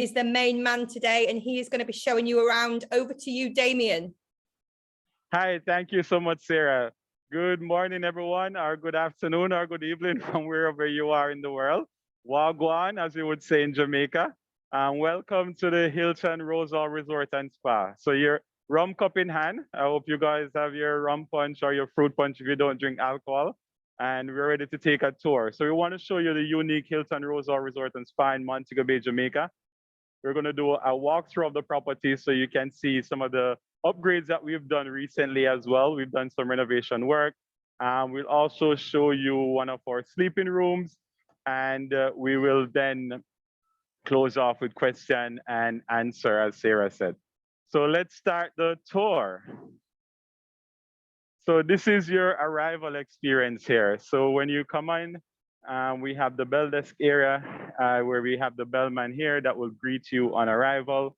is the main man today, and he is going to be showing you around. Over to you, Damien. Hi, thank you so much, Sarah. Good morning, everyone, or good afternoon, or good evening from wherever you are in the world. Wagwan, as we would say in Jamaica. Welcome to the Hilton Rose Hall Resort and Spa. So your rum cup in hand. I hope you guys have your rum punch or your fruit punch if you don't drink alcohol. And we're ready to take a tour. So we want to show you the unique Hilton Rose Hall Resort and Spa in Montego Bay, Jamaica. We're going to do a walkthrough of the property so you can see some of the upgrades that we've done recently as well. We've done some renovation work. We'll also show you one of our sleeping rooms, and we will then close off with question and answer, as Sarah said. So let's start the tour. So this is your arrival experience here. So when you come in, we have the bell desk area where we have the bellman here that will greet you on arrival.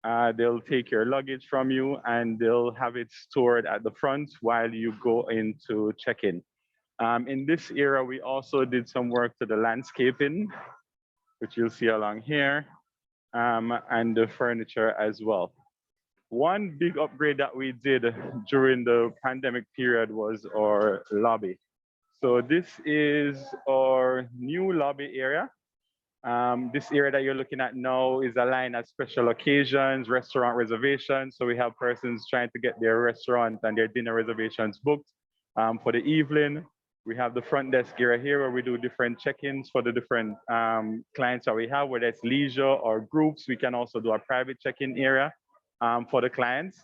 They'll take your luggage from you and they'll have it stored at the front while you go in to check in. In this area, we also did some work to the landscaping, which you'll see along here, and the furniture as well. One big upgrade that we did during the pandemic period was our lobby. So this is our new lobby area. This area that you're looking at now is aligned as special occasions, restaurant reservations. So we have persons trying to get their restaurant and their dinner reservations booked for the evening. We have the front desk area here where we do different check-ins for the different clients that we have, whether it's leisure or groups. We can also do a private check-in area for the clients.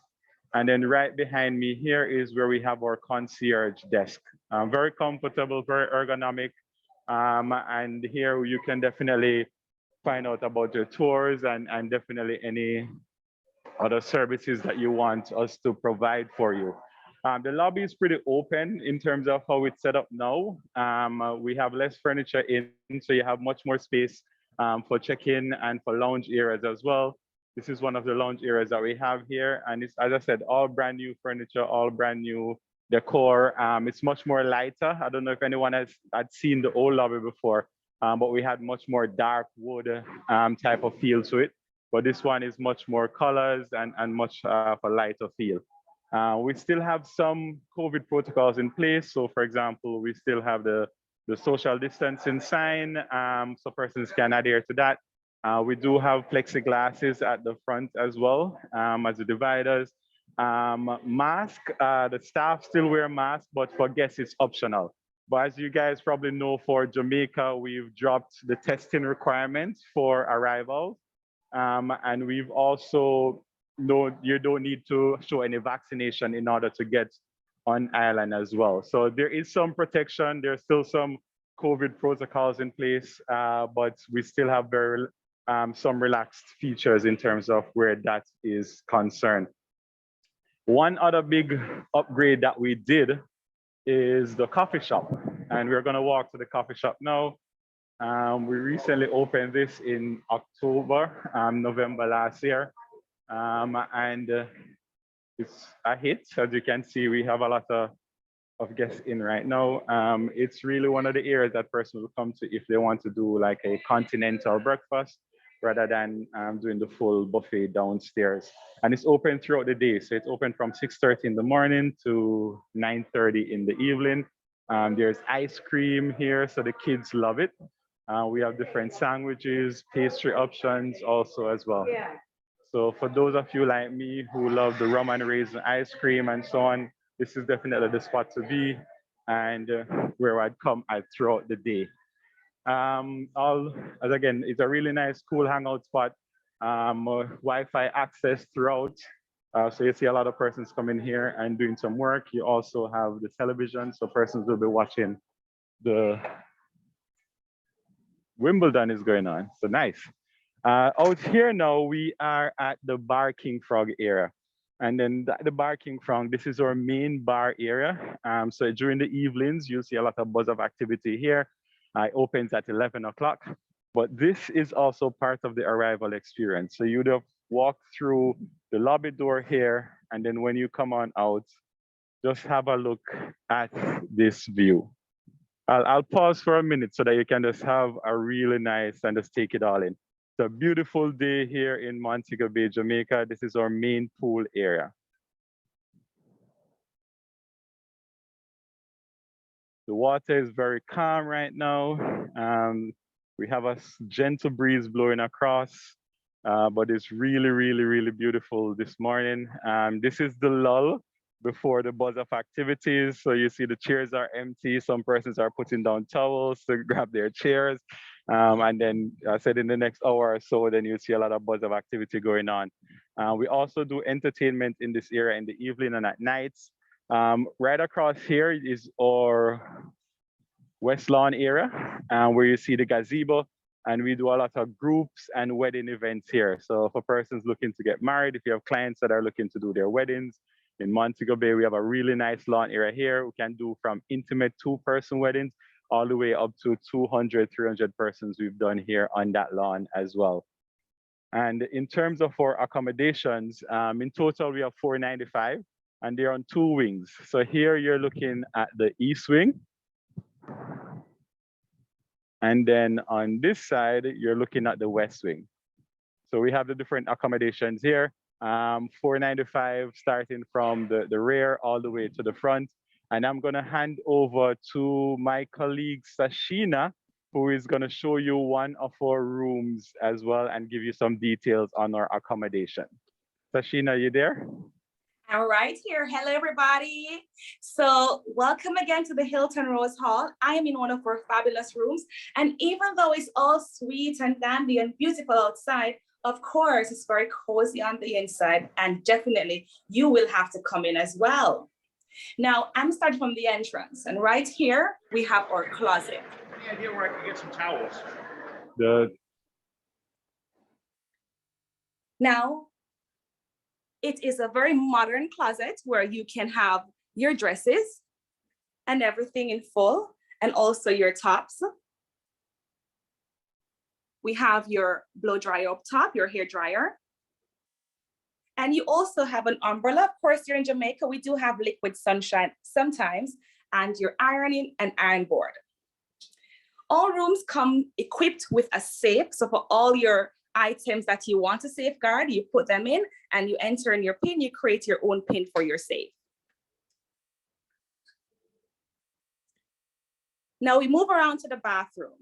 And then right behind me here is where we have our concierge desk. Very comfortable, very ergonomic. And here you can definitely find out about your tours and definitely any other services that you want us to provide for you. The lobby is pretty open in terms of how it's set up now. We have less furniture in, so you have much more space for check-in and for lounge areas as well. This is one of the lounge areas that we have here. And it's, as I said, all brand new furniture, all brand new decor. It's much more lighter. I don't know if anyone has had seen the old lobby before, but we had much more dark wood type of feel to it. But this one is much more colors and much of a lighter feel. We still have some COVID protocols in place. So for example, we still have the social distancing sign, so persons can adhere to that. We do have plexiglasses at the front as well as the dividers. Mask, the staff still wear masks, but for guests it's optional. But as you guys probably know, for Jamaica, we've dropped the testing requirements for arrivals. And we've also, you don't need to show any vaccination in order to get on island as well. So there is some protection. There's still some COVID protocols in place, but we still have some relaxed features in terms of where that is concerned. One other big upgrade that we did is the coffee shop. And we're gonna walk to the coffee shop now. We recently opened this in October, November last year. And it's a hit. As you can see, we have a lot of guests in right now. It's really one of the areas that person will come to if they want to do like a continental breakfast rather than doing the full buffet downstairs. And it's open throughout the day. So it's open from 6:30 in the morning to 9:30 in the evening. There's ice cream here, so the kids love it. We have different sandwiches, pastry options also as well. Yeah. So for those of you like me who love the rum and raisin ice cream and so on, this is definitely the spot to be and where I'd come at throughout the day. As again, it's a really nice, cool hangout spot. Wi-Fi access throughout. So you see a lot of persons coming here and doing some work. You also have the television, so persons will be watching the Wimbledon is going on. So nice. Out here now, we are at the Bar King Frog area. And then the Bar King Frog, this is our main bar area. So during the evenings, you'll see a lot of buzz of activity here. It opens at 11 o'clock. But this is also part of the arrival experience. So you'd have walked through the lobby door here. And then when you come on out, just have a look at this view. I'll pause for a minute so that you can just have a really nice and just take it all in. It's a beautiful day here in Montego Bay, Jamaica. This is our main pool area. The water is very calm right now. We have a gentle breeze blowing across, but it's really, really, really beautiful this morning. This is the lull before the buzz of activities. So you see the chairs are empty. Some persons are putting down towels to grab their chairs. And then I said in the next hour or so, then you see a lot of buzz of activity going on. We also do entertainment in this area in the evening and at nights. Right across here is our West Lawn area, where you see the gazebo, and we do a lot of groups and wedding events here. So for persons looking to get married, if you have clients that are looking to do their weddings, in Montego Bay, we have a really nice lawn area here. We can do from intimate 2-person weddings all the way up to 200, 300 persons we've done here on that lawn as well. And in terms of our accommodations, in total, we have 495, and they're on 2 wings. So here you're looking at the east wing. And then on this side, you're looking at the west wing. So we have the different accommodations here. 495 starting from the rear all the way to the front. And I'm gonna hand over to my colleague, Sashina, who is gonna show you one of our rooms as well and give you some details on our accommodation. Sashina, you there? All right, here. Hello, everybody. So welcome again to the Hilton Rose Hall. I am in one of our fabulous rooms. And even though it's all sweet and dandy and beautiful outside, of course, it's very cozy on the inside. And definitely you will have to come in as well. Now, I'm starting from the entrance. And right here, we have our closet. Any idea where I can get some towels? Now, it is a very modern closet where you can have your dresses and everything in full, and also your tops. We have your blow dryer up top, your hair dryer. And you also have an umbrella. Of course, here in Jamaica, we do have liquid sunshine sometimes, and your ironing and iron board. All rooms come equipped with a safe. So for all your items that you want to safeguard, you put them in and you enter in your PIN, you create your own PIN for your safe. Now we move around to the bathroom.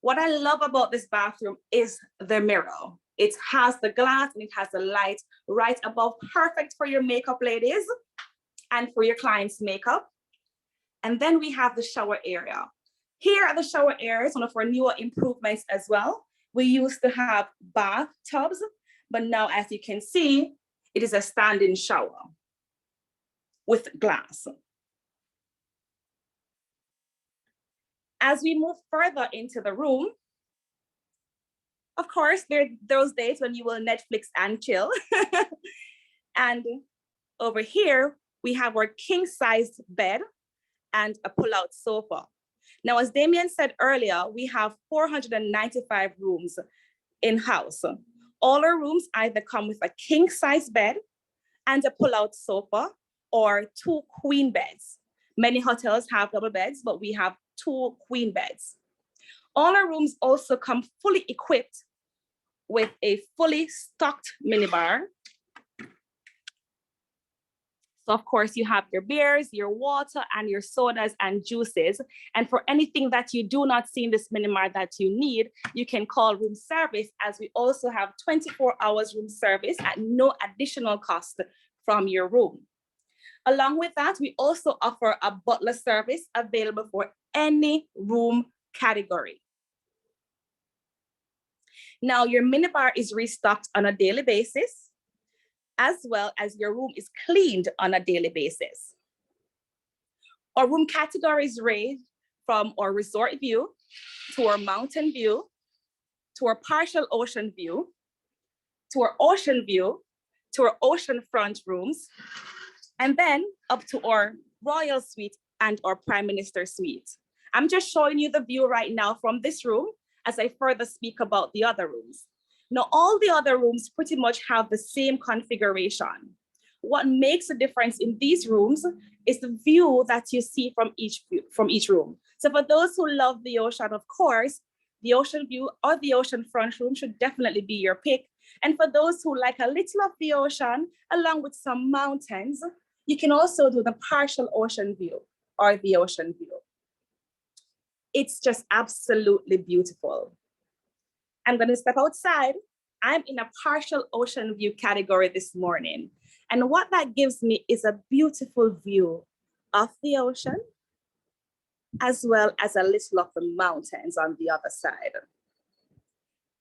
What I love about this bathroom is the mirror. It has the glass and it has the light right above, perfect for your makeup, ladies, and for your clients' makeup. And then we have the shower area. Here at the shower area is one of our newer improvements as well. We used to have bathtubs, but now, as you can see, it is a standing shower with glass. As we move further into the room, of course, there are those days when you will Netflix and chill. And over here, we have our king-sized bed and a pull-out sofa. Now, as Damien said earlier, we have 495 rooms in-house. All our rooms either come with a king-size bed and a pull-out sofa or 2 queen beds. Many hotels have double beds, but we have 2 queen beds. All our rooms also come fully equipped with a fully stocked minibar. So of course you have your beers, your water, and your sodas and juices. And for anything that you do not see in this minibar that you need, you can call room service, as we also have 24 hours room service at no additional cost from your room. Along with that, we also offer a butler service available for any room category. Now, your minibar is restocked on a daily basis, as well as your room is cleaned on a daily basis. Our room categories range from our resort view to our mountain view, to our partial ocean view, to our ocean view, to our oceanfront rooms, and then up to our royal suite and our prime minister suite. I'm just showing you the view right now from this room as I further speak about the other rooms. Now, all the other rooms pretty much have the same configuration. What makes a difference in these rooms is the view that you see from each room. So for those who love the ocean, of course, the ocean view or the oceanfront room should definitely be your pick. And for those who like a little of the ocean, along with some mountains, you can also do the partial ocean view or the ocean view. It's just absolutely beautiful. I'm going to step outside. I'm in a partial ocean view category this morning. And what that gives me is a beautiful view of the ocean, as well as a little of the mountains on the other side.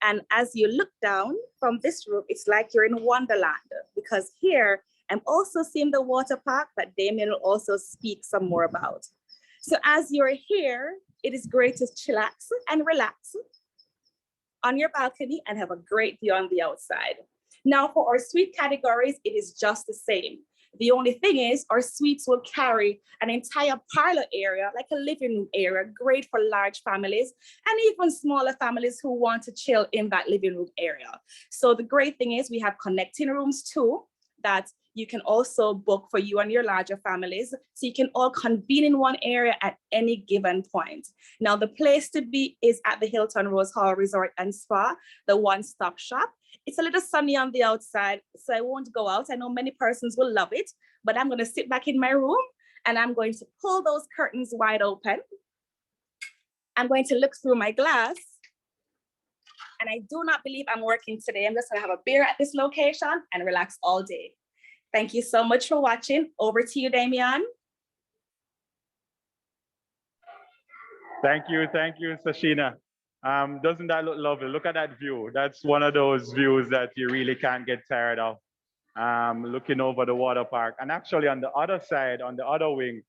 And as you look down from this room, it's like you're in Wonderland, because here I'm also seeing the water park that Damien will also speak some more about. So as you're here, it is great to chillax and relax on your balcony and have a great view on the outside. Now for our suite categories, it is just the same. The only thing is our suites will carry an entire parlor area, like a living room area, great for large families and even smaller families who want to chill in that living room area. So the great thing is we have connecting rooms too, that you can also book for you and your larger families. So you can all convene in one area at any given point. Now the place to be is at the Hilton Rose Hall Resort and Spa, the one-stop shop. It's a little sunny on the outside, so I won't go out. I know many persons will love it, but I'm gonna sit back in my room and I'm going to pull those curtains wide open. I'm going to look through my glass, and I do not believe I'm working today. I'm just gonna have a beer at this location and relax all day. Thank you so much for watching. Over to you, Damien. Thank you, Sashina. Doesn't that look lovely? Look at that view. That's one of those views that you really can't get tired of. Looking over the water park. And actually on the other side, on the other wing,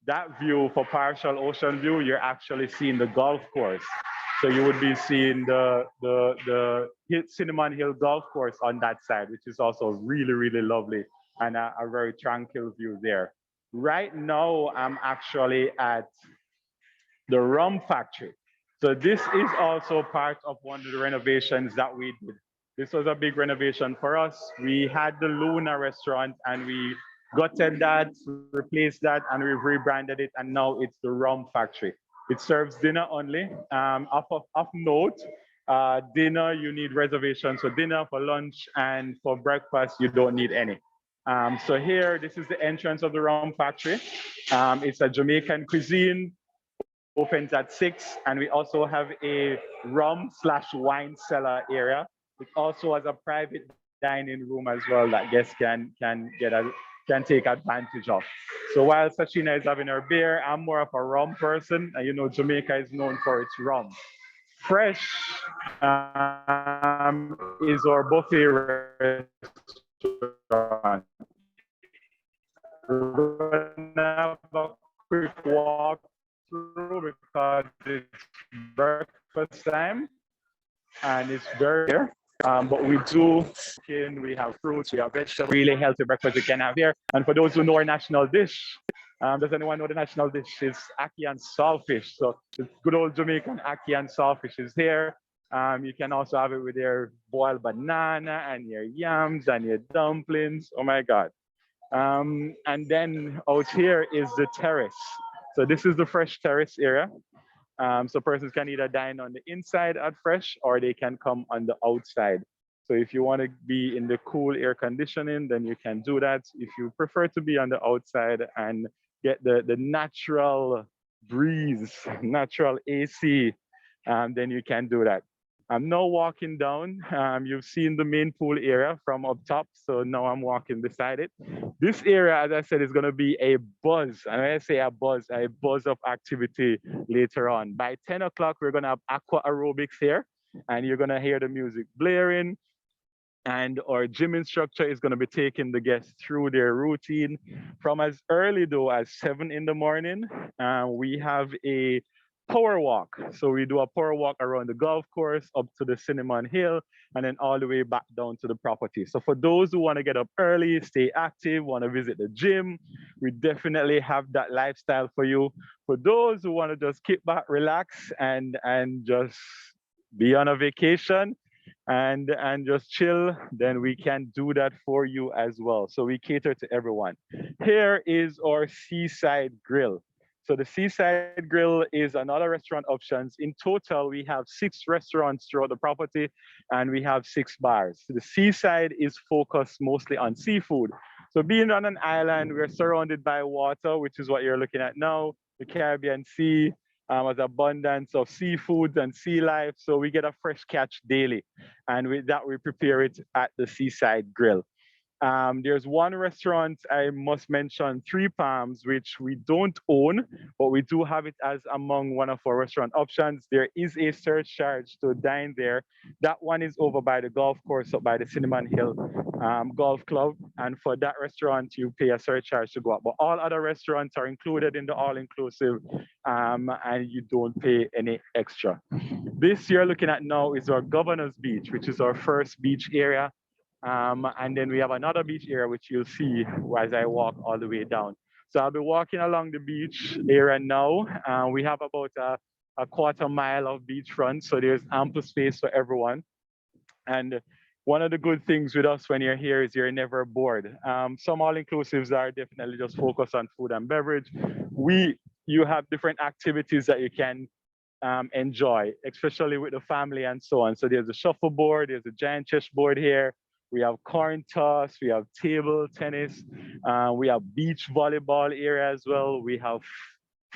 that view for partial ocean view, you're actually seeing the golf course. So you would be seeing the Cinnamon Hill Golf Course on that side, which is also really, really lovely and a very tranquil view there. Right now, I'm actually at the Rum Factory. So this is also part of one of the renovations that we did. This was a big renovation for us. We had the Luna restaurant and we gutted that, replaced that, and we've rebranded it, and now it's the Rum Factory. It serves dinner only. Of note, dinner, you need reservations for dinner, for lunch, and for breakfast, you don't need any. So here, this is the entrance of the Rum Factory. It's a Jamaican cuisine, opens at 6, and we also have a rum/wine cellar area. It also has a private dining room as well that guests can take advantage of. So while Sashina is having her beer, I'm more of a rum person, and you know Jamaica is known for its rum. Fresh is our buffet restaurant. We're gonna have a quick walk through because it's breakfast time and it's very here. But we have fruits, we have vegetables, really healthy breakfast you can have here. And for those who know our national dish, does anyone know the national dish? It's ackee and saltfish. So the good old Jamaican ackee and saltfish is here. You can also have it with your boiled banana and your yams and your dumplings. Oh my God. And then out here is the terrace. So this is the fresh terrace area. So persons can either dine on the inside at Fresh or they can come on the outside. So if you want to be in the cool air conditioning, then you can do that. If you prefer to be on the outside and get the natural breeze, natural AC, then you can do that. I'm now walking down. You've seen the main pool area from up top. So now I'm walking beside it. This area, as I said, is going to be a buzz. And when I say a buzz of activity later on. By 10 o'clock, we're going to have aqua aerobics here. And you're going to hear the music blaring. And our gym instructor is going to be taking the guests through their routine. From as early though as 7 in the morning, we have a power walk. So we do a power walk around the golf course up to the Cinnamon Hill and then all the way back down to the property. So for those who want to get up early, stay active, want to visit the gym, we definitely have that lifestyle for you. For those who want to just kick back, relax and just be on a vacation and just chill, then we can do that for you as well. So we cater to everyone. Here is our Seaside Grill. So the Seaside Grill is another restaurant options. In total, we have 6 restaurants throughout the property and we have 6 bars. The Seaside is focused mostly on seafood. So being on an island, we're surrounded by water, which is what you're looking at now. The Caribbean Sea has abundance of seafood and sea life. So we get a fresh catch daily. And with that, we prepare it at the Seaside Grill. There's one restaurant I must mention, Three Palms, which we don't own, but we do have it as among one of our restaurant options. There is a surcharge to dine there. That one is over by the golf course up by the Cinnamon Hill Golf Club. And for that restaurant, you pay a surcharge to go up. But all other restaurants are included in the all-inclusive and you don't pay any extra. This you're looking at now is our Governor's Beach, which is our first beach area. And then we have another beach area, which you'll see as I walk all the way down. So I'll be walking along the beach area now. We have about a quarter mile of beachfront, so there's ample space for everyone. And one of the good things with us when you're here is you're never bored. Some all-inclusives are definitely just focused on food and beverage. You have different activities that you can enjoy, especially with the family and so on. So there's a shuffleboard, there's a giant chessboard here. We have coin toss, we have table tennis, we have beach volleyball area as well. We have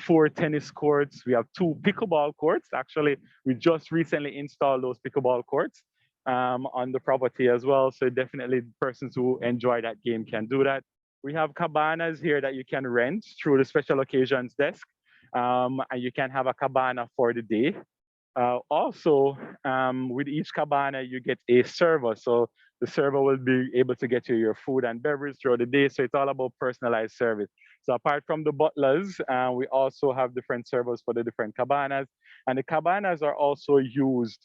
4 tennis courts. We have 2 pickleball courts. Actually, we just recently installed those pickleball courts on the property as well. So definitely persons who enjoy that game can do that. We have cabanas here that you can rent through the special occasions desk. And you can have a cabana for the day. Also, with each cabana, you get a server. So the server will be able to get you your food and beverage throughout the day. So it's all about personalized service. So apart from the butlers, we also have different servers for the different cabanas. And the cabanas are also used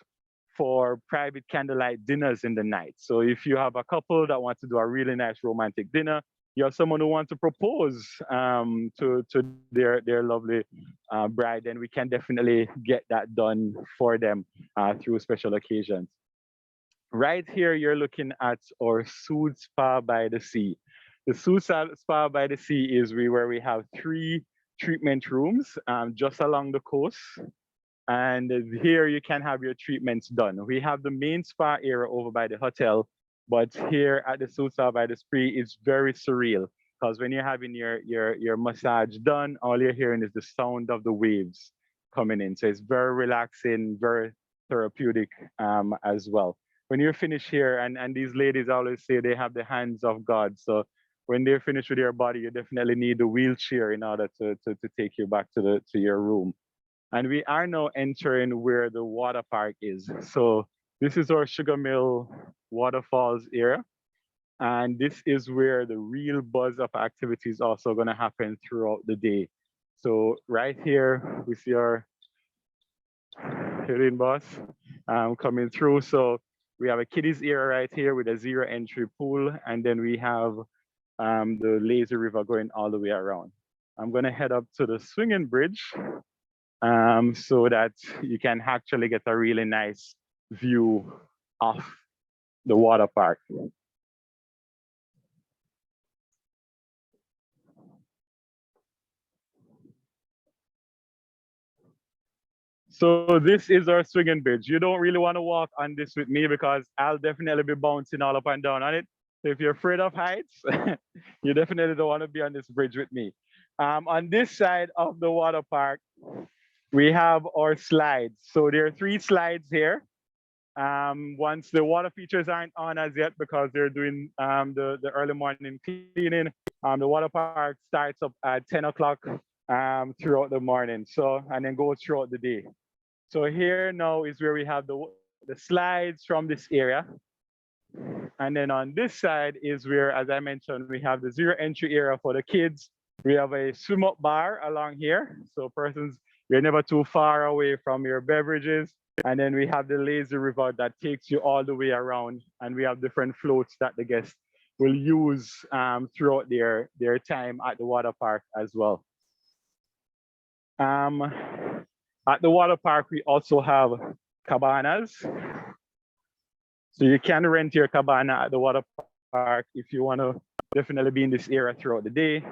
for private candlelight dinners in the night. So if you have a couple that want to do a really nice romantic dinner, you have someone who wants to propose to their lovely bride, then we can definitely get that done for them through special occasions. Right here, you're looking at our Soothe Spa by the Sea. The Soothe Spa by the Sea is where we have 3 treatment rooms just along the coast. And here you can have your treatments done. We have the main spa area over by the hotel, but here at the Soothe Spa by the Sea, it's very surreal because when you're having your massage done, all you're hearing is the sound of the waves coming in. So it's very relaxing, very therapeutic as well. When you're finished here, and these ladies always say they have the hands of God. So when they're finished with your body, you definitely need a wheelchair in order to take you back to your room. And we are now entering where the water park is. So this is our Sugar Mill Waterfalls area. And this is where the real buzz of activities also gonna happen throughout the day. So right here, we see our Hilton boss coming through. So we have a kiddies area right here with a 0 entry pool. And then we have the lazy river going all the way around. I'm gonna head up to the swinging bridge so that you can actually get a really nice view of the water park. So this is our swinging bridge. You don't really want to walk on this with me because I'll definitely be bouncing all up and down on it. So if you're afraid of heights, you definitely don't want to be on this bridge with me. On this side of the water park, we have our slides. So there are 3 slides here. Once the water features aren't on as yet because they're doing the early morning cleaning, the water park starts up at 10 o'clock throughout the morning. So, and then goes throughout the day. So here now is where we have the slides from this area. And then on this side is where, as I mentioned, we have the 0 entry area for the kids. We have a swim up bar along here. So persons, you're never too far away from your beverages. And then we have the lazy river that takes you all the way around. And we have different floats that the guests will use throughout their time at the water park as well. At the water park, we also have cabanas. So you can rent your cabana at the water park if you want to definitely be in this area throughout the day.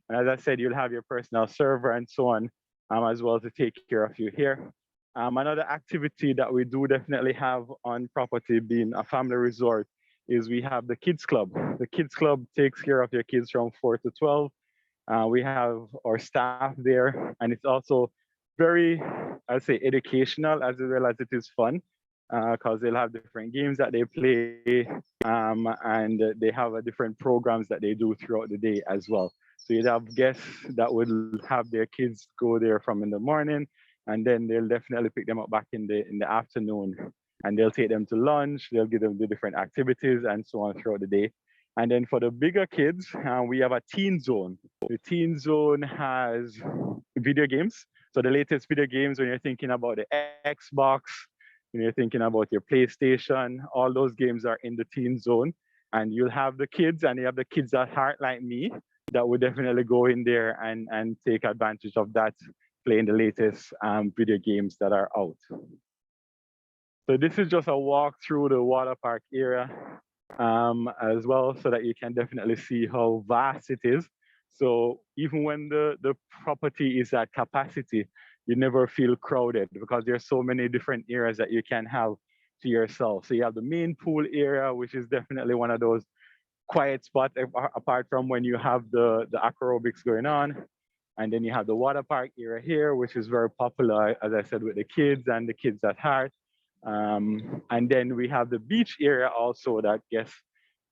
And as I said, you'll have your personal server and so on, as well to take care of you here. Another activity that we do definitely have on property, being a family resort, is we have the kids club. The kids club takes care of your kids from 4 to 12. We have our staff there, and it's also very, I'd say, educational as well as it is fun, because they'll have different games that they play, and they have different programs that they do throughout the day as well. So you'd have guests that would have their kids go there from in the morning, and then they'll definitely pick them up back in the afternoon, and they'll take them to lunch. They'll give them the different activities and so on throughout the day. And then for the bigger kids, we have a teen zone. The teen zone has video games. So the latest video games, when you're thinking about the Xbox, when you're thinking about your PlayStation, all those games are in the teen zone. And you'll have the kids, and you have the kids at heart like me, that would definitely go in there and take advantage of that, playing the latest video games that are out. So this is just a walk through the water park area as well, so that you can definitely see how vast it is. So even when the property is at capacity, you never feel crowded because there's so many different areas that you can have to yourself. So you have the main pool area, which is definitely one of those quiet spots, apart from when you have the aerobics going on. And then you have the water park area here, which is very popular, as I said, with the kids and the kids at heart. And then we have the beach area also that guests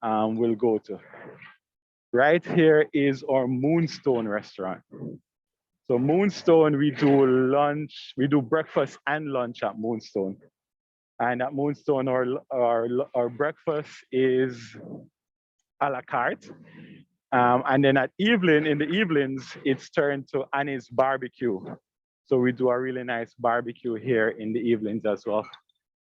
will go to. Right here is our Moonstone restaurant. So Moonstone, we do lunch, we do breakfast and lunch at Moonstone. And at Moonstone, our breakfast is a la carte. And then in the evenings, it's turned to Annie's barbecue. So we do a really nice barbecue here in the evenings as well.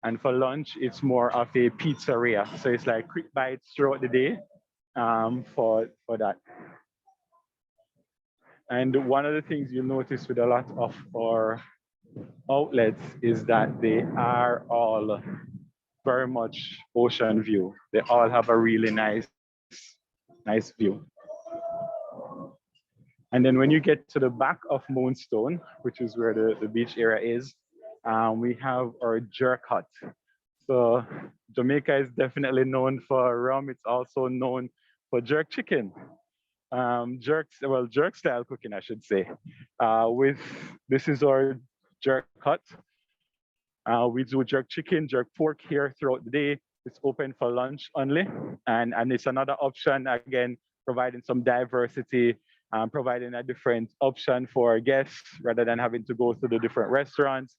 And for lunch, it's more of a pizzeria. So it's like quick bites throughout the day for that. And one of the things you'll notice with a lot of our outlets is that they are all very much ocean view. They all have a really nice view. And then when you get to the back of Moonstone, which is where the beach area is, we have our jerk hut. So Jamaica is definitely known for rum. It's also known for jerk chicken. Jerk style cooking, I should say. This is our jerk hut. We do jerk chicken, jerk pork here throughout the day. It's open for lunch only. And it's another option, again, providing some diversity, providing a different option for guests rather than having to go to the different restaurants.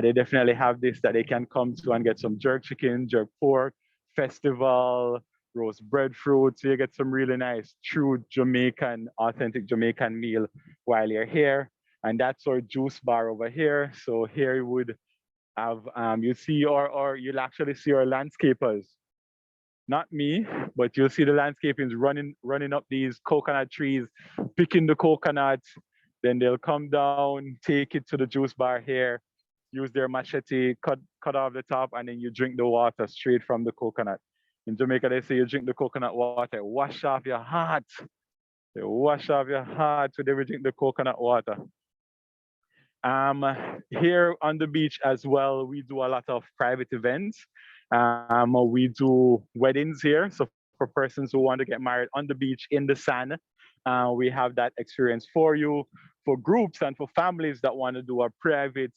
They definitely have this that they can come to and get some jerk chicken, jerk pork, festival, roast breadfruit. So you get some really nice, true Jamaican, authentic Jamaican meal while you're here. And that's our juice bar over here. So here you would have, you see, or you'll actually see our landscapers. Not me, but you'll see the landscapings running up these coconut trees, picking the coconut. Then they'll come down, take it to the juice bar here, use their machete, cut off the top, and then you drink the water straight from the coconut. In Jamaica, they say you drink the coconut water, wash off your heart. They wash off your heart when they drink the coconut water. Here on the beach as well, we do a lot of private events. We do weddings here. So for persons who want to get married on the beach in the sand, we have that experience for you. For groups and for families that want to do a private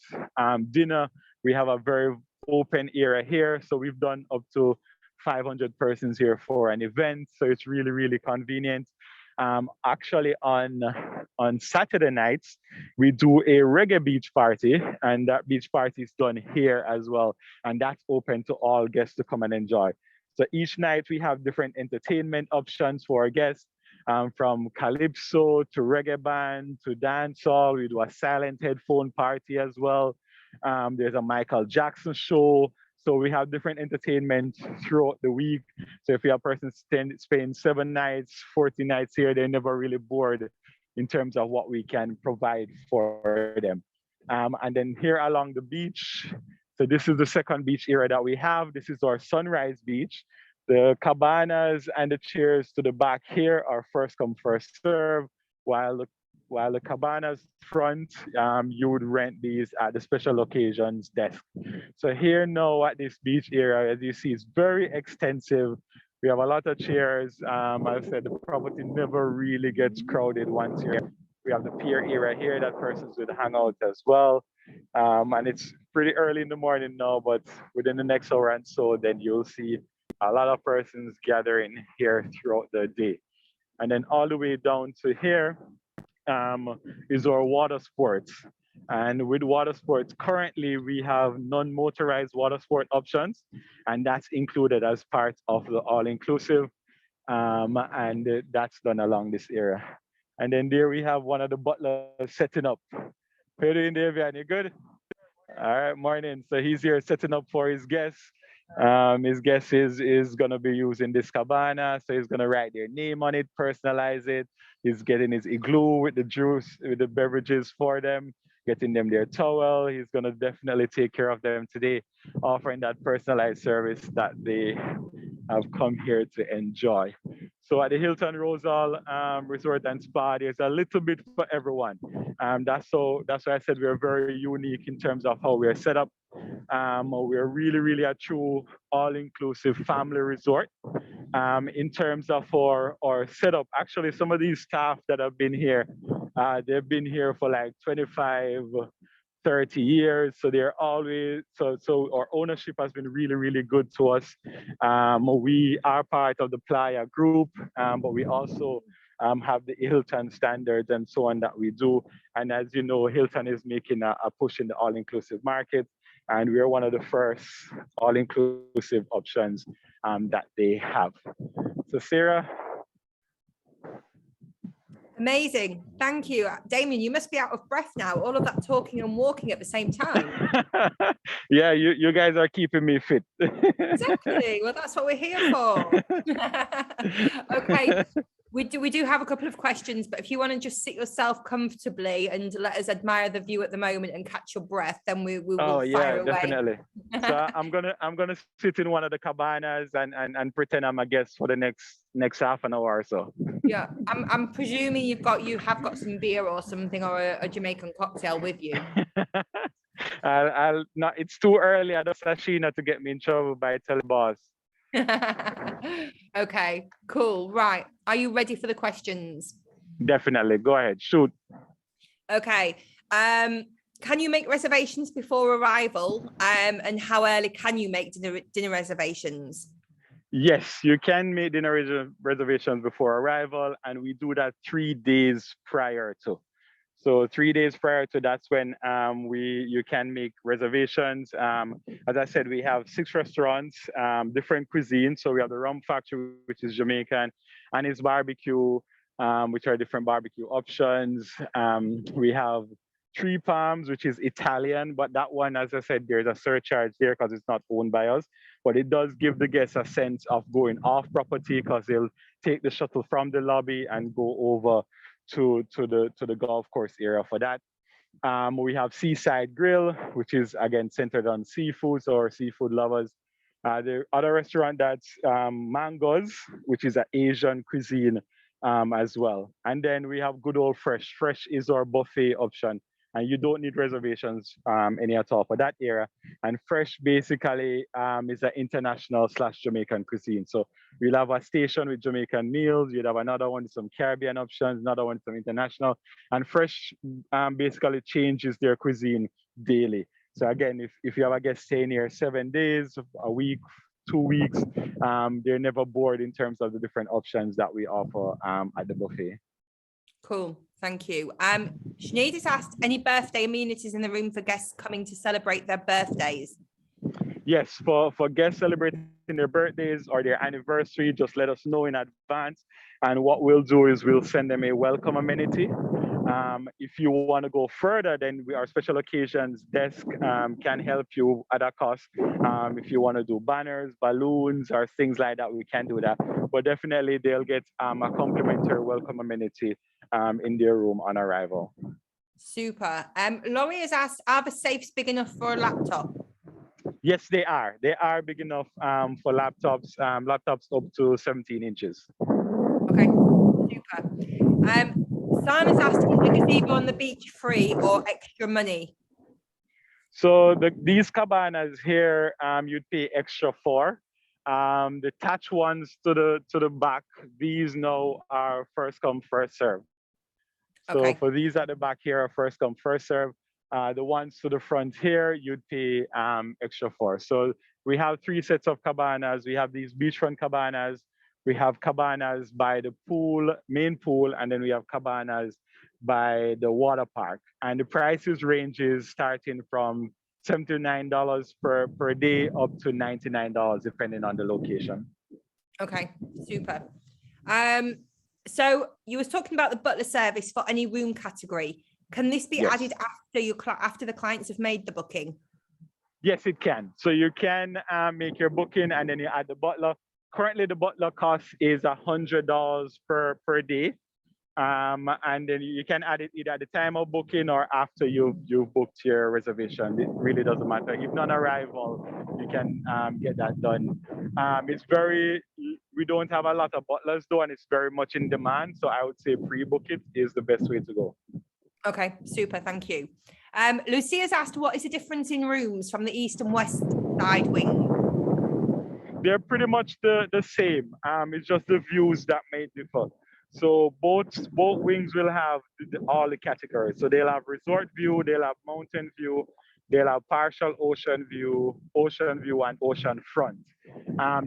dinner, we have a very open area here. So we've done up to 500 persons here for an event. So it's really, really convenient. Actually on Saturday nights, we do a reggae beach party, and that beach party is done here as well. And that's open to all guests to come and enjoy. So each night we have different entertainment options for our guests, from calypso to reggae band to dancehall. We do a silent headphone party as well. There's a Michael Jackson show. So we have different entertainment throughout the week. So if you have a person spend 7 nights, 40 nights here, they're never really bored in terms of what we can provide for them. And then here along the beach, so this is the second beach area that we have. This is our Sunrise Beach. The cabanas and the chairs to the back here are first come, first serve. while the Cabanas front, you would rent these at the special occasions desk. So here now at this beach area, as you see, it's very extensive. We have a lot of chairs. As I said, the property never really gets crowded once you're here. We have the pier area here that persons would hang out as well. And it's pretty early in the morning now, but within the next hour and so, then you'll see a lot of persons gathering here throughout the day. And then all the way down to here is our water sports. And with water sports, currently we have non-motorized water sport options, and that's included as part of the all-inclusive, and that's done along this area. And then there we have one of the butlers setting up. How you doing, Davian? You good? All right, morning. So he's here setting up for his guests. His guest is gonna be using this cabana, so he's gonna write their name on it, personalize it. He's getting his igloo with the juice, with the beverages for them, getting them their towel. He's gonna definitely take care of them today, offering that personalized service that they have come here to enjoy. So at the Hilton Rose Hall Resort and Spa, there's a little bit for everyone. That's why I said we're very unique in terms of how we're set up. We're really a true all-inclusive family resort. In terms of our setup, actually some of these staff that have been here, they've been here for like 25, 30 years. So they're always, so our ownership has been really good to us. We are part of the Playa group, but we also have the Hilton standards and so on that we do. And as you know, Hilton is making a push in the all-inclusive market, and we're one of the first all-inclusive options that they have. So Sarah. Amazing. Thank you. Damien, you must be out of breath now. All of that talking and walking at the same time. Yeah, you guys are keeping me fit. Exactly. Well, that's what we're here for. Okay. We do have a couple of questions, but if you want to just sit yourself comfortably and let us admire the view at the moment and catch your breath, then we will fire away. Definitely. So I'm gonna sit in one of the cabanas and pretend I'm a guest for the next half an hour or so. Yeah, I'm presuming you have got some beer or something, or a Jamaican cocktail with you. I'll not. It's too early. I don't want Sheena to get me in trouble by telling boss. Okay, cool. Right. Are you ready for the questions? Definitely. Go ahead. Shoot. Okay. Can you make reservations before arrival? And how early can you make dinner reservations? Yes, you can make dinner reservations before arrival, and we do that 3 days prior to. So 3 days prior to, that's when you can make reservations. As I said, we have 6 restaurants, different cuisines. So we have the Rum Factory, which is Jamaican, and it's barbecue, which are different barbecue options. We have Tree Palms, which is Italian, but that one, as I said, there's a surcharge there because it's not owned by us. But it does give the guests a sense of going off property, because they'll take the shuttle from the lobby and go over to the golf course area for that. We have Seaside Grill, which is again centered on seafood or seafood lovers. The other restaurant that's Mangoes, which is an Asian cuisine as well. And then we have good old Fresh. Fresh is our buffet option, and you don't need reservations any at all for that area. And Fresh basically is an international / Jamaican cuisine. So we'll have a station with Jamaican meals, you'd have another one with some Caribbean options, another one with some international. And Fresh basically changes their cuisine daily. So again, if you have a guest staying here 7 days, a week, 2 weeks, they're never bored in terms of the different options that we offer at the buffet. Cool. Thank you. Sinead has asked, any birthday amenities in the room for guests coming to celebrate their birthdays? Yes, for guests celebrating their birthdays or their anniversary, just let us know in advance. And what we'll do is we'll send them a welcome amenity. If you want to go further, then our special occasions desk can help you at a cost. If you want to do banners, balloons, or things like that, we can do that. But definitely they'll get a complimentary welcome amenity in their room on arrival. Super. Laurie has asked, are the safes big enough for a laptop? Yes, they are. They are big enough for laptops, laptops up to 17 inches. Okay, super. Simon's asked, is the gazebo on the beach free or extra money? So these cabanas here, you'd pay extra for. The attached ones to the back, these now are first come, first serve. So Okay. for these at the back here are first come, first serve. The ones to the front here, you'd pay extra for. So we have 3 sets of cabanas. We have these beachfront cabanas. We have cabanas by the pool, main pool, and then we have cabanas by the water park. And the prices ranges starting from $79 per day up to $99, depending on the location. Okay, super. So you was talking about the butler service for any room category. Can this be Yes. added after the clients have made the booking? Yes, it can. So you can make your booking and then you add the butler. Currently, the butler cost is $100 per day. And then you can add it either at the time of booking or after you've booked your reservation. It really doesn't matter. Even on arrival, you can get that done. We don't have a lot of butlers though, and it's very much in demand. So I would say pre-book it is the best way to go. Okay, super, thank you. Lucia's asked, what is the difference in rooms from the east and west side wing? They're pretty much the same. It's just the views that may differ. So both wings will have all the categories. So they'll have resort view, they'll have mountain view, they'll have partial ocean view, and ocean front.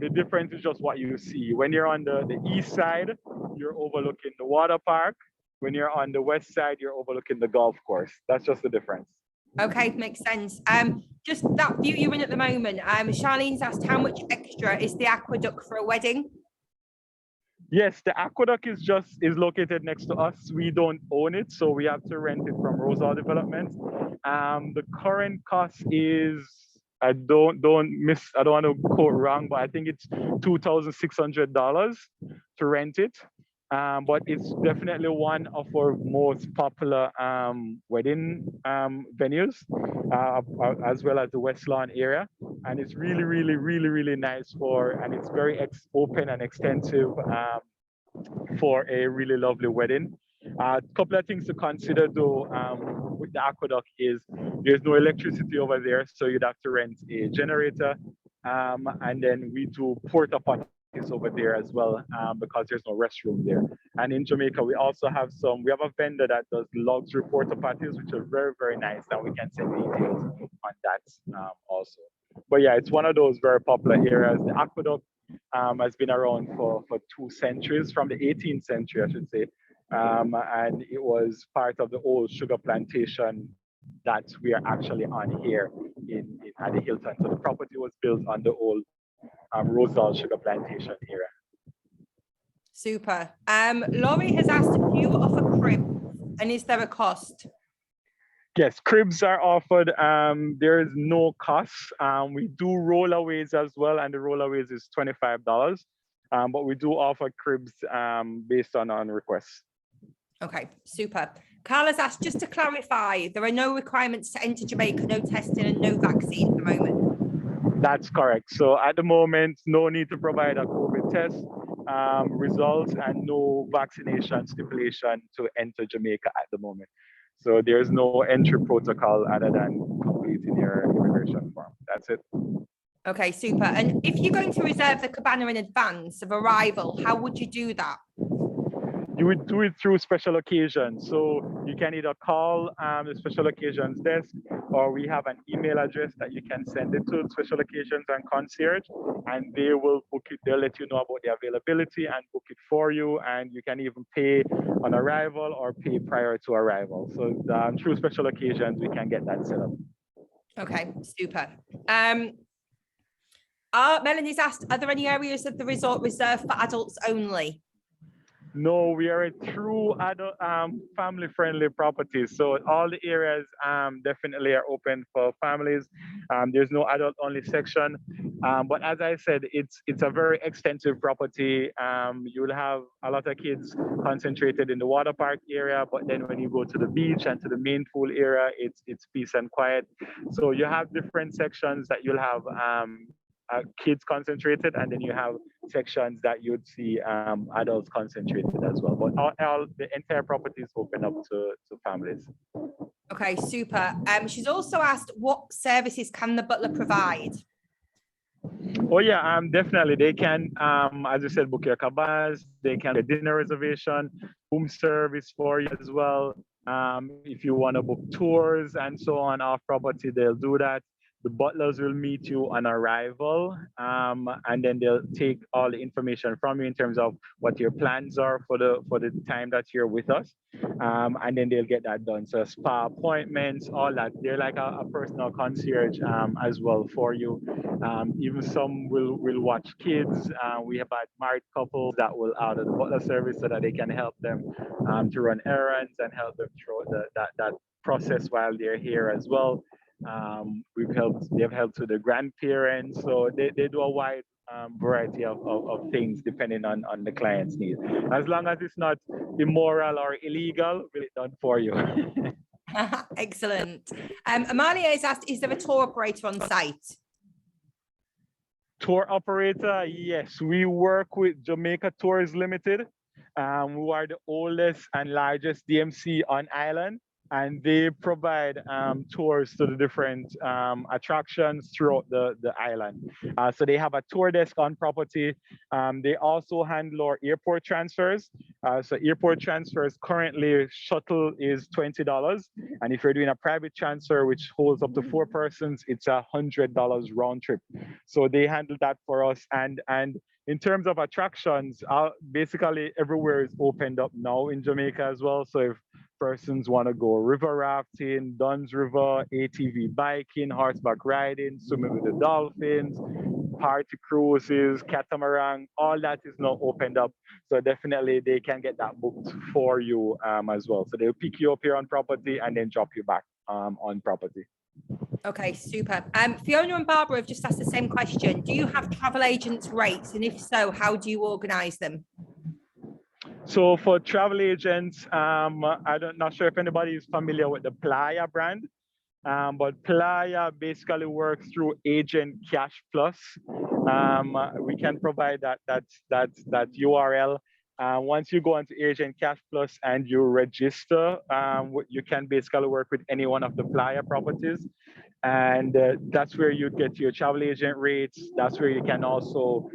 The difference is just what you see. When you're on the east side, you're overlooking the water park. When you're on the west side, you're overlooking the golf course. That's just the difference. Okay, makes sense. Just that view you're in at the moment. Charlene's asked, how much extra is the Aqueduct for a wedding? Yes, the Aqueduct is located next to us. We don't own it, so we have to rent it from Rose Hall Development. The current cost is, I don't want to quote wrong, but I think it's $2,600 to rent it. But it's definitely one of our most popular wedding venues, as well as the West Lawn area. And it's really nice and it's very open and extensive for a really lovely wedding. A couple of things to consider though with the Aqueduct is there's no electricity over there, so you'd have to rent a generator. And then we do porta potties over there as well because there's no restroom there. And in Jamaica, we also have a vendor that does luxury porta potties, which are very nice, and we can send details on that also. But yeah, it's one of those very popular areas. The Aqueduct has been around for 2 centuries, from the 18th century, I should say. And it was part of the old sugar plantation that we are actually on here at the Hilton. So the property was built on the old Rose Hall sugar plantation era. Super. Laurie has asked, do you offer crib and is there a cost? Yes, cribs are offered. There is no cost. We do rollaways as well, and the rollaways is $25. But we do offer cribs based on requests. Okay, super. Carla's asked, just to clarify, there are no requirements to enter Jamaica, no testing and no vaccine at the moment. That's correct. So at the moment, no need to provide a COVID test results and no vaccination stipulation to enter Jamaica at the moment. So there's no entry protocol other than completing your immigration form. That's it. Okay, super. And if you're going to reserve the cabana in advance of arrival, how would you do that? You would do it through special occasions. So you can either call the special occasions desk, or we have an email address that you can send it to, special occasions and concierge, and they will book it. They'll let you know about the availability and book it for you. And you can even pay on arrival or pay prior to arrival. So through special occasions, we can get that set up. Okay, super. Melanie's asked, are there any areas of the resort reserved for adults only? No, we are a true adult, family-friendly property. So all the areas definitely are open for families. There's no adult-only section. But as I said, it's a very extensive property. You will have a lot of kids concentrated in the water park area, but then when you go to the beach and to the main pool area, it's peace and quiet. So you have different sections that you'll have kids concentrated, and then you have sections that you'd see adults concentrated as well. But all the entire property is open up to families. Okay, super. She's also asked, what services can the butler provide? Oh yeah, definitely. They can, as you said, book your cabanas. They can get dinner reservation, room service for you as well. If you want to book tours and so on off property, they'll do that. The butlers will meet you on arrival, and then they'll take all the information from you in terms of what your plans are for the time that you're with us, and then they'll get that done. So spa appointments, all that. They're like a personal concierge as well for you. Even some will watch kids. We have had married couples that will out of the butler service so that they can help them to run errands and help them through that process while they're here as well. They've helped with the grandparents, so they do a wide variety of things depending on the client's needs. As long as it's not immoral or illegal, we'll get it done for you. Excellent. Amalia has asked, is there a tour operator on site? Tour operator, yes. We work with Jamaica Tours Limited, who are the oldest and largest DMC on island. And they provide tours to the different attractions throughout the island. So they have a tour desk on property. They also handle our airport transfers. So airport transfers currently, shuttle is $20. And if you're doing a private transfer, which holds up to 4 persons, it's $100 round trip. So they handle that for us. And in terms of attractions, basically everywhere is opened up now in Jamaica as well. So if persons want to go river rafting, Dunn's River, ATV biking, horseback riding, swimming with the dolphins, party cruises, catamaran, all that is now opened up. So definitely they can get that booked for you as well. So they'll pick you up here on property and then drop you back on property. Okay, super. Fiona and Barbara have just asked the same question. Do you have travel agents rates? And if so, how do you organize them? So for travel agents, not sure if anybody is familiar with the Playa brand, but Playa basically works through Agent Cash Plus. We can provide that URL. Once you go onto Agent Cash Plus and you register, you can basically work with any one of the Playa properties. And that's where you get your travel agent rates. That's where you can also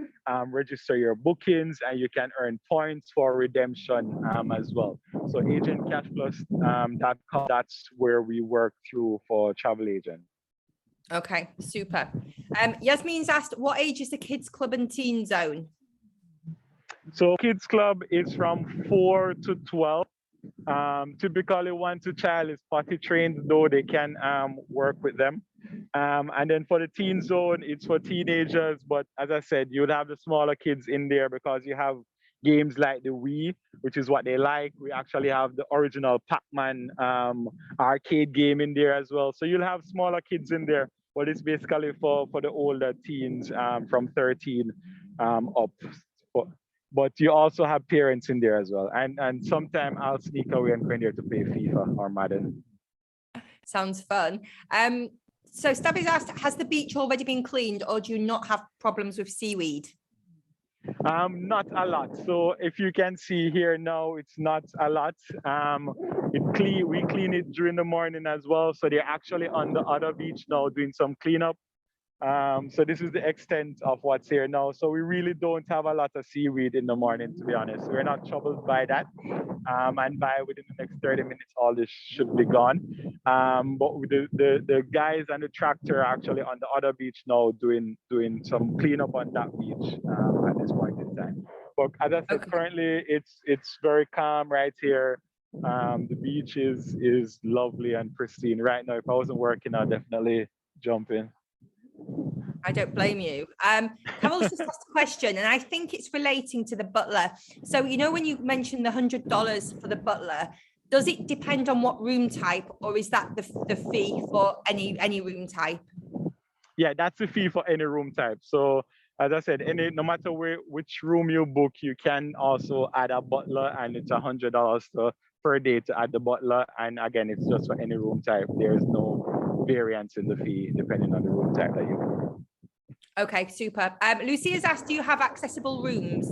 register your bookings, and you can earn points for redemption as well. So agentcashplus.com, that's where we work through for travel agent. Okay, super. Yasmin's asked, what age is the kids club and teen zone? So kids club is from 4 to 12. Typically 1 to child is potty trained, though they can work with them. And then for the teen zone, it's for teenagers. But as I said, you'd have the smaller kids in there because you have games like the Wii, which is what they like. We actually have the original Pac-Man arcade game in there as well. So you'll have smaller kids in there, but it's basically for the older teens from 13 up. But you also have parents in there as well. And sometimes I'll sneak away and go in there to play FIFA or Madden. Sounds fun. So Stabby's asked, has the beach already been cleaned, or do you not have problems with seaweed? Not a lot. So if you can see here now, it's not a lot. We clean it during the morning as well. So they're actually on the other beach now doing some cleanup. So this is the extent of what's here now. So we really don't have a lot of seaweed in the morning, to be honest. We're not troubled by that. And by within the next 30 minutes, all this should be gone. But the guys and the tractor are actually on the other beach now doing some cleanup on that beach at this point in time. But as I said, currently it's very calm right here. The beach is lovely and pristine. Right now, if I wasn't working, I'd definitely jump in. I don't blame you. Carol's just asked a question, and I think it's relating to the butler. So, you know, when you mentioned the $100 for the butler, does it depend on what room type, or is that the fee for any room type? Yeah, that's the fee for any room type. So as I said, no matter which room you book, you can also add a butler, and it's $100 per day to add the butler. And again, it's just for any room type. There's no variance in the fee depending on the room type that you book. Okay, super. Lucia's asked, do you have accessible rooms?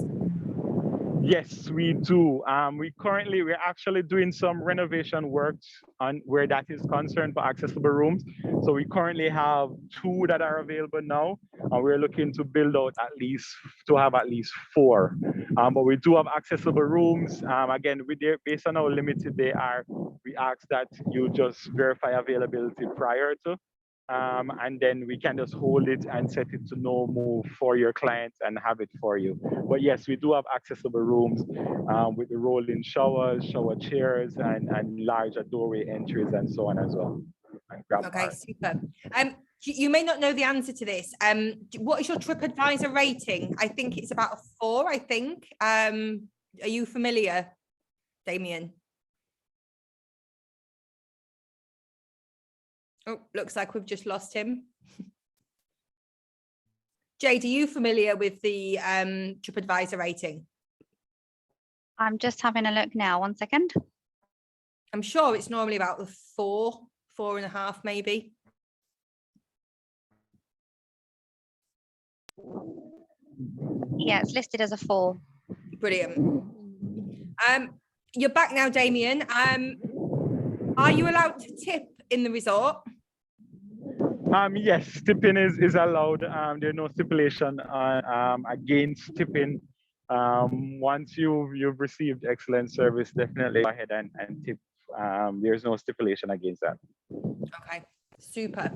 Yes, we do. We're actually doing some renovation works on where that is concerned for accessible rooms. So we currently have 2 that are available now, and we're looking to build out at least 4. But we do have accessible rooms. Again, based on how limited they are, we ask that you just verify availability prior to. And then we can just hold it and set it to no move for your clients and have it for you. But yes, we do have accessible rooms with the rolling showers, shower chairs, and larger doorway entries and so on as well. Okay, super. You may not know the answer to this. What is your TripAdvisor rating? I think it's about a 4, I think. Are you familiar, Damien? Oh, looks like we've just lost him. Jade, are you familiar with the TripAdvisor rating? I'm just having a look now. 1 second. I'm sure it's normally about the 4, 4.5 maybe. Yeah, it's listed as a 4. Brilliant. You're back now, Damien. Are you allowed to tip in the resort? Yes, tipping is allowed. There's no stipulation against tipping. Once you've received excellent service, definitely go ahead and tip. There's no stipulation against that. Okay, super.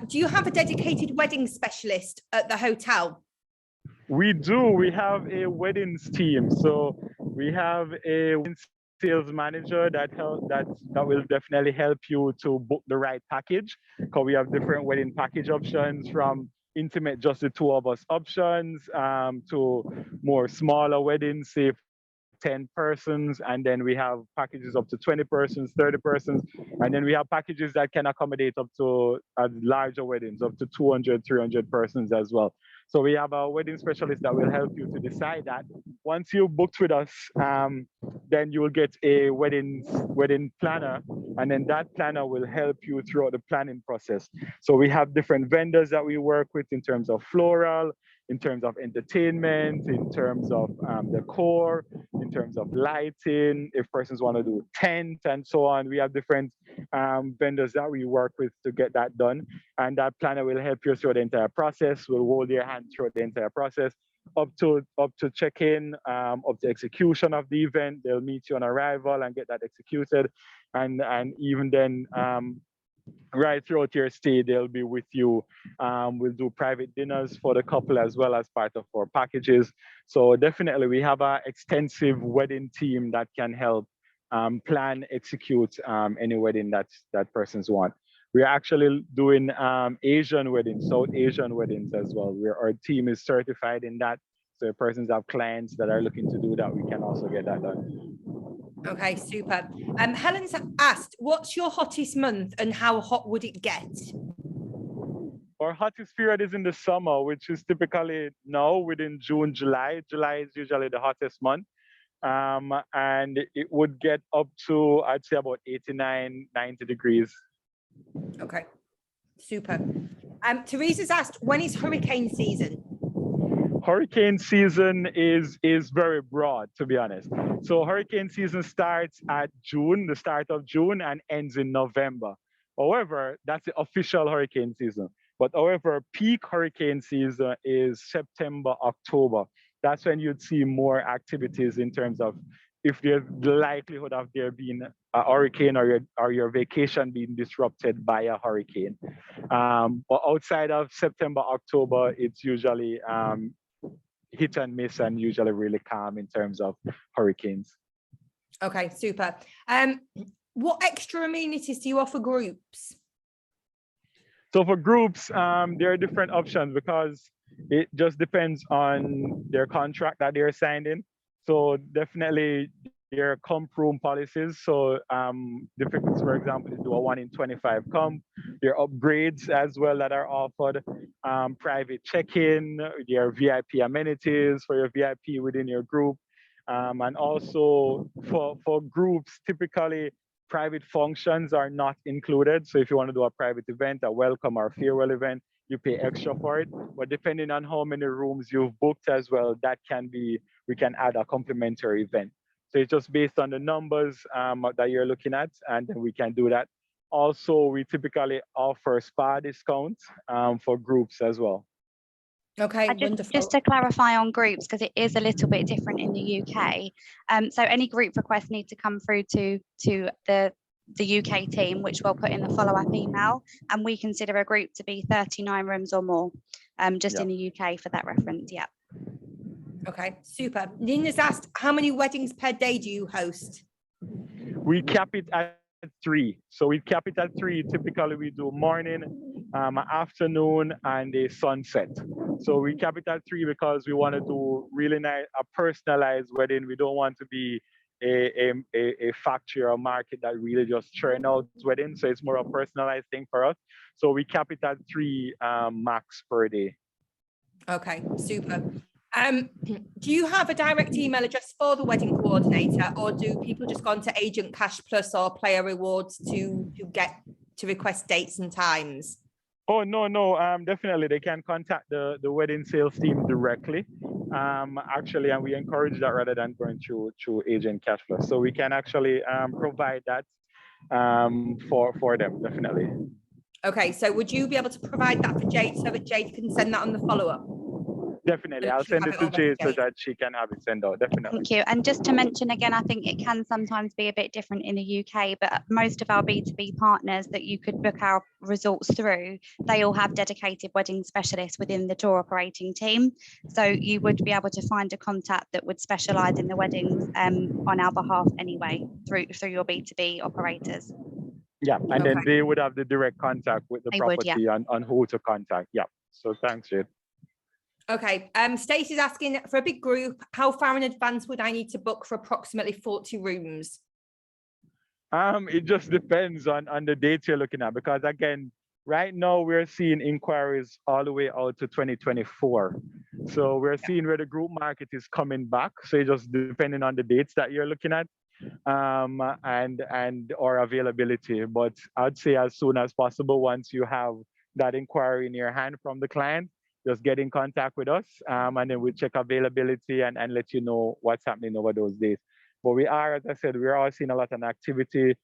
Do you have a dedicated wedding specialist at the hotel? We do. We have a weddings team. So we have a sales manager that will definitely help you to book the right package, because we have different wedding package options, from intimate, just the 2 of us options, to more smaller weddings, say 10 persons, and then we have packages up to 20 persons, 30 persons, and then we have packages that can accommodate up to larger weddings, up to 200, 300 persons as well. So we have a wedding specialist that will help you to decide that. Once you booked with us, then you will get a wedding planner, and then that planner will help you throughout the planning process. So we have different vendors that we work with in terms of floral, in terms of entertainment, in terms of decor, in terms of lighting, if persons want to do tent and so on. We have different vendors that we work with to get that done. And that planner will help you through the entire process, will hold your hand through the entire process, up to check-in, up to execution of the event. They'll meet you on arrival and get that executed. And even then, right throughout your stay, they'll be with you. We'll do private dinners for the couple as well as part of our packages. So definitely we have an extensive wedding team that can help plan, execute any wedding that persons want. We're actually doing Asian weddings, South Asian weddings as well, where our team is certified in that. So if persons have clients that are looking to do that, we can also get that done. Okay, super. Helen's asked, what's your hottest month and how hot would it get? Our hottest period is in the summer, which is typically now within June, July. July is usually the hottest month. And it would get up to, I'd say, about 89, 90 degrees. Okay, super. Teresa's asked, when is hurricane season? Hurricane season is very broad, to be honest. So hurricane season starts at June, the start of June, and ends in November. However, that's the official hurricane season. But however, peak hurricane season is September, October. That's when you'd see more activities in terms of if there's the likelihood of there being a hurricane or your vacation being disrupted by a hurricane. But outside of September, October, it's usually hit and miss and usually really calm in terms of hurricanes. Okay, super. What extra amenities do you offer groups? So for groups, there are different options because it just depends on their contract that they're signed in. So definitely there are comp room policies. So different, for example, do a 1 in 25 comp. There are upgrades as well that are offered. Private check-in, there are VIP amenities for your VIP within your group. And also for groups, typically private functions are not included. So if you want to do a private event, a welcome or farewell event, you pay extra for it. But depending on how many rooms you've booked as well, we can add a complimentary event. So it's just based on the numbers that you're looking at, and then we can do that. Also, we typically offer spa discounts for groups as well. Okay, Just wonderful. to clarify on groups, because it is a little bit different in the UK. So any group requests need to come through to the UK team, which we'll put in the follow-up email, and we consider a group to be 39 rooms or more, just in the UK for that reference. Yeah. Okay, super. Nina's asked, how many weddings per day do you host? We cap it at 3. So we cap it at 3. Typically, we do morning, afternoon, and a sunset. So we cap it at 3 because we want to do really nice, a personalized wedding. We don't want to be a factory or market that really just churn out weddings. So it's more a personalized thing for us. So we cap it at 3 max per day. Okay, super. Do you have a direct email address for the wedding coordinator, or do people just go on to Agent Cash Plus or Player Rewards to request dates and times? Oh, no, definitely. They can contact the wedding sales team directly. Actually, and we encourage that rather than going through Agent Cash Plus. So we can actually provide that for them, definitely. Okay, so would you be able to provide that for Jade so that Jade can send that on the follow-up? Definitely, I'll send it to Jade so that she can have it sent out, definitely. Thank you. And just to mention again, I think it can sometimes be a bit different in the UK, but most of our B2B partners that you could book our resorts through, they all have dedicated wedding specialists within the tour operating team. So you would be able to find a contact that would specialise in the weddings on our behalf anyway, through your B2B operators. Yeah, and then they would have the direct contact with the property on who to contact. Yeah, so thanks, Jade. Okay, Stacey's asking, for a big group, how far in advance would I need to book for approximately 40 rooms? It just depends on the dates you're looking at, because again, right now we're seeing inquiries all the way out to 2024. So we're seeing where the group market is coming back. So it just depending on the dates that you're looking at and or availability. But I'd say as soon as possible, once you have that inquiry in your hand from the client, just get in contact with us, and then we'll check availability and let you know what's happening over those days. But we are, as I said, we're all seeing a lot of activity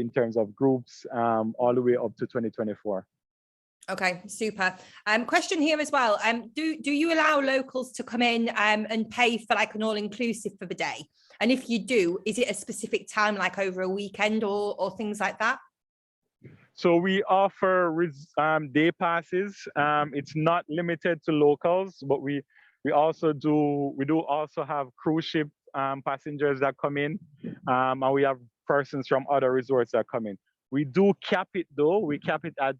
in terms of groups all the way up to 2024. Okay, super. Question here as well. Do you allow locals to come in and pay for like an all-inclusive for the day? And if you do, is it a specific time, like over a weekend or things like that? So we offer day passes. It's not limited to locals, but we do also have cruise ship passengers that come in, and we have persons from other resorts that come in. We do cap it though. We cap it at,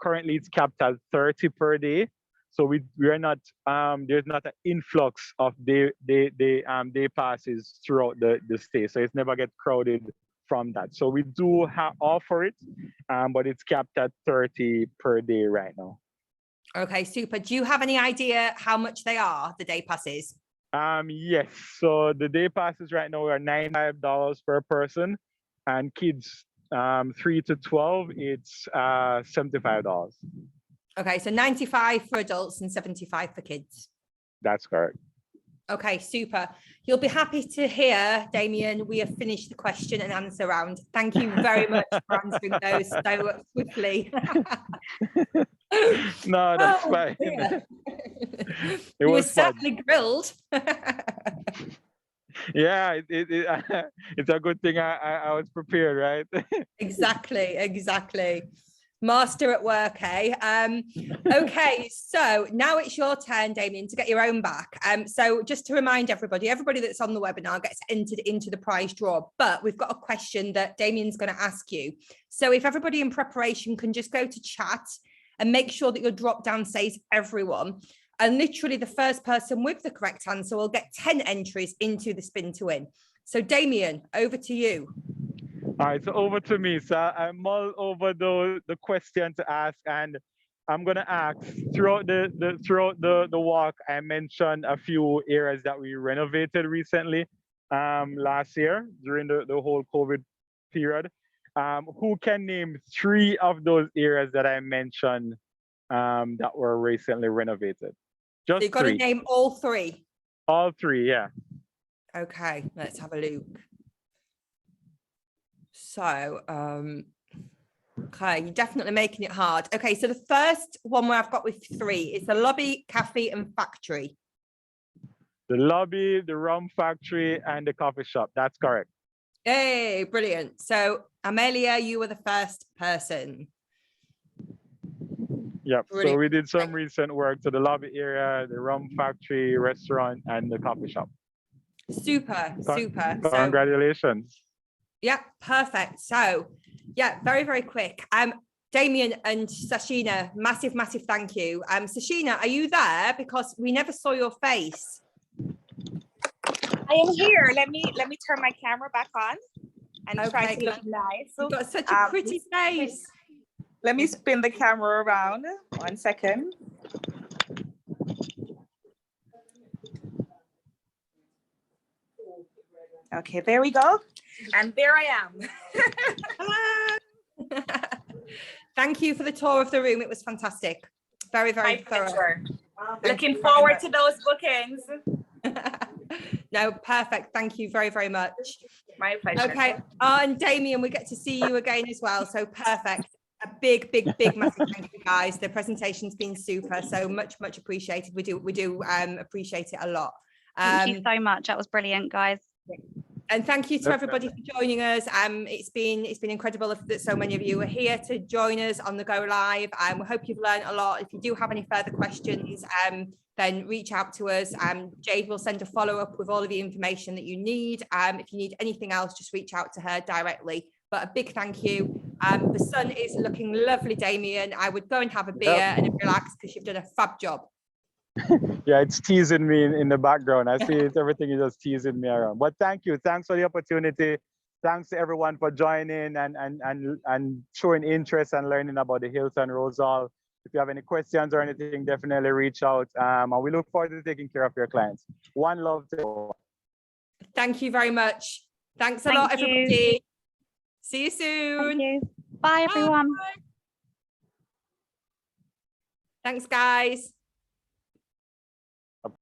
currently it's capped at 30 per day. So we are not, there's not an influx of day passes throughout the stay. So it's never get crowded from that. So we do offer it, but it's capped at 30 per day right now. Okay, super. Do you have any idea how much they are, the day passes? Yes. So the day passes right now are $95 per person, and kids 3 to 12, it's $75. Okay, so 95 for adults and 75 for kids. That's correct. Okay, super. You'll be happy to hear, Damien, we have finished the question and answer round. Thank you very much for answering those so swiftly. No, that's fine. You were certainly grilled. Yeah, it's a good thing I was prepared, right? Exactly. Master at work, eh? Okay, so now it's your turn, Damien, to get your own back. So just to remind everybody that's on the webinar gets entered into the prize draw, but we've got a question that Damien's going to ask you. So if everybody in preparation can just go to chat and make sure that your drop down says everyone, and literally the first person with the correct answer will get 10 entries into the spin to win. So Damien, over to you. All right, so over to me. So I mull over the question to ask, and I'm gonna ask throughout the walk. I mentioned a few areas that we renovated recently, last year during the whole COVID period. Who can name 3 of those areas that I mentioned that were recently renovated. So Just you've got to three. name all three. All three, yeah. Okay, let's have a look. So, okay, you're definitely making it hard. Okay, so the first one where I've got with three is the lobby, cafe, and factory. The lobby, the Rum Factory, and the coffee shop. That's correct. Hey, brilliant. So, Amelia, you were the first person. Yep. So Brilliant. we did some recent work to the lobby area, the Rum Factory, restaurant, and the coffee shop. Super, super. So, Congratulations. yeah, perfect. So, yeah, very, very quick. Damien and Sashina, massive, massive thank you. Sashina, are you there? Because we never saw your face. I am here. Let me turn my camera back on and try Okay, to look nice. You've got such a pretty face. Let me spin the camera around. 1 second. Okay, there we go. And there I am. Hello. Thank you for the tour of the room. It was fantastic. Very, very My thorough. pleasure. Thank Looking you very forward much. to those bookings. No, perfect. Thank you very, very much. My pleasure. Okay. And Damien, we get to see you again as well. So perfect. A big, big, big, massive thank you, guys. The presentation's been super. So much, much appreciated. We do appreciate it a lot. Thank you so much. That was brilliant, guys. And thank you to everybody for joining us. It's been incredible that so many of you are here to join us on the Go Live. We hope you've learned a lot. If you do have any further questions, then reach out to us. Jade will send a follow-up with all of the information that you need. If you need anything else, just reach out to her directly. But a big thank you. The sun is looking lovely, Damien. I would go and have a beer and relax because you've done a fab job. Yeah, it's teasing me in the background. I see it, everything is just teasing me around. But thank you. Thanks for the opportunity. Thanks to everyone for joining and showing interest and learning about the Hilton Rose Hall. If you have any questions or anything, definitely reach out. And we look forward to taking care of your clients. One love to all. Thank you very much. Thanks a lot, everybody. See you soon. Thank you. Bye, everyone. Bye. Thanks, guys.